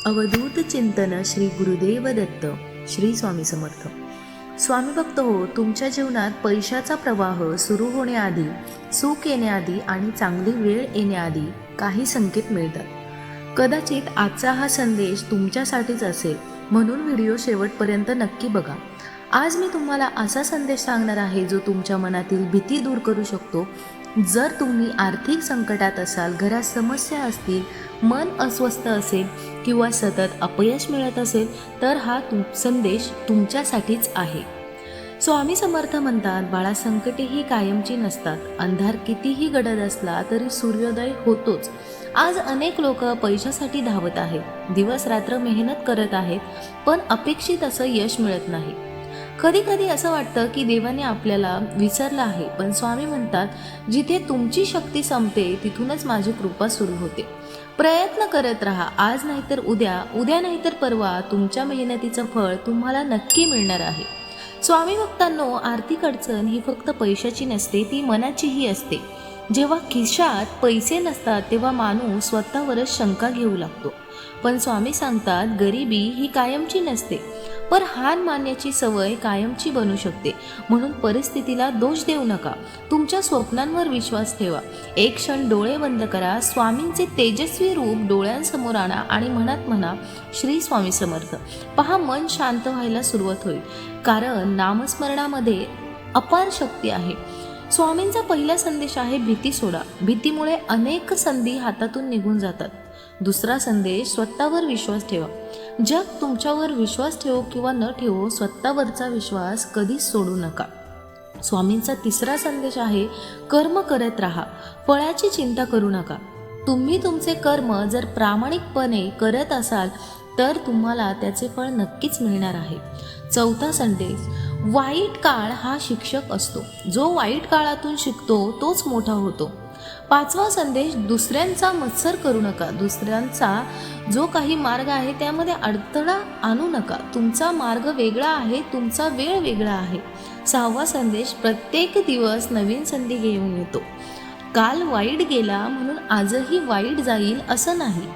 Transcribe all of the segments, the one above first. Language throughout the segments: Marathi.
अवधूत चिंतन श्री गुरुदेव दत्त. श्री स्वामी समर्थ. स्वामी भक्त हो, तुमच्या जीवनात पैशाचा प्रवाह सुरू होण्याआधी, सुख येण्याआधी आणि चांगली वेळ येण्याआधी काही संकेत मिळतात. कदाचित आजचा हा संदेश तुमच्यासाठीच असेल, म्हणून व्हिडिओ शेवटपर्यंत नक्की बघा. आज मी तुम्हाला असा संदेश सांगणार आहे जो तुमच्या मनातील भीती दूर करू शकतो. जर तुम्ही आर्थिक संकटात असाल, घरात समस्या असतील, मन अस्वस्थ असेल किंवा सतत अपयश मिळत असेल, तर हा संदेश तुमच्यासाठीच आहे. स्वामी समर्थ म्हणतात, बाळा, संकटे ही कायमची नसतात. अंधार कितीही गडद असला तरी सूर्योदय होतोच. आज अनेक लोक पैशासाठी धावत आहेत, दिवस रात्र मेहनत करत आहेत, पण अपेक्षित असं यश मिळत नाही. कधी कधी असं वाटतं की देवाने आपल्याला विसरला आहे, पण स्वामी म्हणतात, जिथे तुमची शक्ती संपते तिथूनच माझी कृपा सुरू होते. प्रयत्न करत राहा. आज नाहीतर उद्या, उद्या नाहीतर परवा तुमच्या मेहनतीचं फळ तुम्हाला नक्की मिळणार आहे. स्वामी भक्तांनो, आर्थिक अडचण ही फक्त पैशाची नसते, ती मनाचीही असते. जेव्हा खिशात पैसे नसतात तेव्हा माणूस स्वतःवरच शंका घेऊ लागतो. पण स्वामी सांगतात, गरिबी ही कायमची नसते, पण हार मानण्याची सवय कायमची बनू शकते. म्हणून परिस्थितीला दोष देऊ नका, तुमच्या स्वप्नांवर विश्वास ठेवा. एक क्षण डोळे बंद करा, स्वामींचे तेजस्वी रूप डोळ्यांसमोर आणा आणि मनात म्हणा, श्री स्वामी समर्थ. पहा, मन शांत व्हायला सुरुवात होईल, कारण नामस्मरणामध्ये अपार शक्ती आहे. स्वामींचा पहिला संदेश आहे, भीती सोडा. भीतीमुळे अनेक संधी हातातून निघून जातात. दुसरा संदेश, स्वतःवर विश्वास ठेवा. जग तुमच्यावर विश्वास ठेवो किंवा न ठेवो, स्वतःवरचा विश्वास कधीच सोडू नका. स्वामींचा तिसरा संदेश आहे, कर्म करत राहा. फळाची चिंता करू नका. तुम्ही तुमचे कर्म जर प्रामाणिकपणे करत असाल तर तुम्हाला त्याचे फळ नक्कीच मिळणार आहे. चौथा संदेश, वाईट काळ हा शिक्षक असतो. जो वाईट काळातून शिकतो तोच मोठा होतो. पाचवा संदेश, दुसऱ्यांचा मत्सर करू नका. दुसऱ्यांचा जो काही मार्ग आहे त्यामध्ये अडथळा आणू नका. तुमचा मार्ग वेगळा आहे, तुमचा वेळ वेगळा आहे. सहावा संदेश, प्रत्येक दिवस नवीन संधी घेऊन येतो. काल वाईट गेला म्हणून आजही वाईट जाईल असं नाही.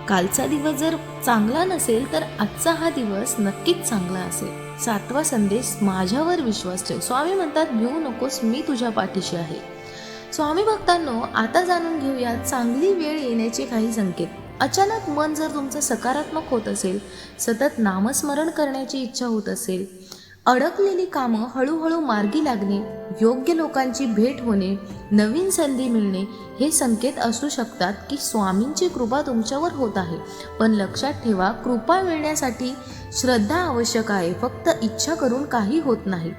कालचा दिवस जर चांगला नसेल तर आजचा हा दिवस नक्कीच चांगला असेल. सातवा संदेश, माझ्यावर विश्वास ठेव. स्वामी म्हणतात, भिवू नकोस, मी तुझ्या पाठीशी आहे. स्वामी भक्तांनो, आता जाणून घेऊया चांगली वेळ येण्याचे काही संकेत. अचानक मन जर तुमचं सकारात्मक होत असेल, सतत नामस्मरण करण्याची इच्छा होत असेल, अडकलेली कामं हळूहळू मार्गी लागणे, योग्य लोकांची भेट होणे, नवीन संधी मिळणे, हे संकेत असू शकतात की स्वामींची कृपा तुमच्यावर होत आहे. पण लक्षात ठेवा, कृपा मिळण्यासाठी श्रद्धा आवश्यक आहे. फक्त इच्छा करून काही होत नाही.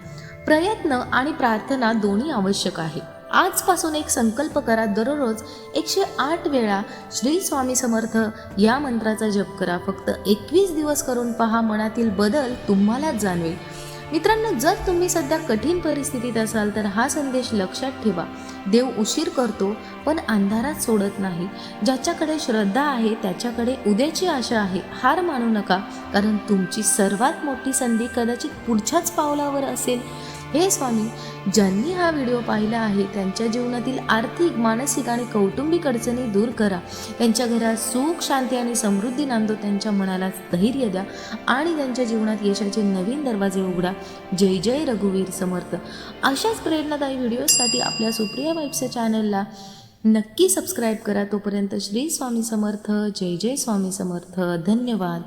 प्रयत्न आणि प्रार्थना दोन्ही आवश्यक आहे. आजपासून एक संकल्प करा, दररोज 108 वेळा श्री स्वामी समर्थ या मंत्राचा जप करा. फक्त 21 दिवस करून पहा, मनातील बदल तुम्हालाच जाणवेल. मित्रांनो, जर तुम्ही सध्या कठीण परिस्थितीत असाल तर हा संदेश लक्षात ठेवा. देव उशीर करतो पण अंधारात सोडत नाही. ज्याच्याकडे श्रद्धा आहे त्याच्याकडे उद्याची आशा आहे. हार मानू नका, कारण तुमची सर्वात मोठी संधी कदाचित पुढच्याच पावलावर असेल. हे स्वामी, ज्यांनी हा व्हिडिओ पाहिला आहे त्यांच्या जीवनातील आर्थिक, मानसिक आणि कौटुंबिक अडचणी दूर करा. त्यांच्या घरात सुख, शांती आणि समृद्धी नांदो. त्यांच्या मनाला धैर्य द्या आणि त्यांच्या जीवनात यशाचे नवीन दरवाजे उघडा. जय जय रघुवीर समर्थ. अशाच प्रेरणादायी व्हिडिओसाठी आपल्या सुप्रिया वाईब्सच्या चॅनलला नक्की सबस्क्राईब करा. तोपर्यंत श्री स्वामी समर्थ. जय जय स्वामी समर्थ. धन्यवाद.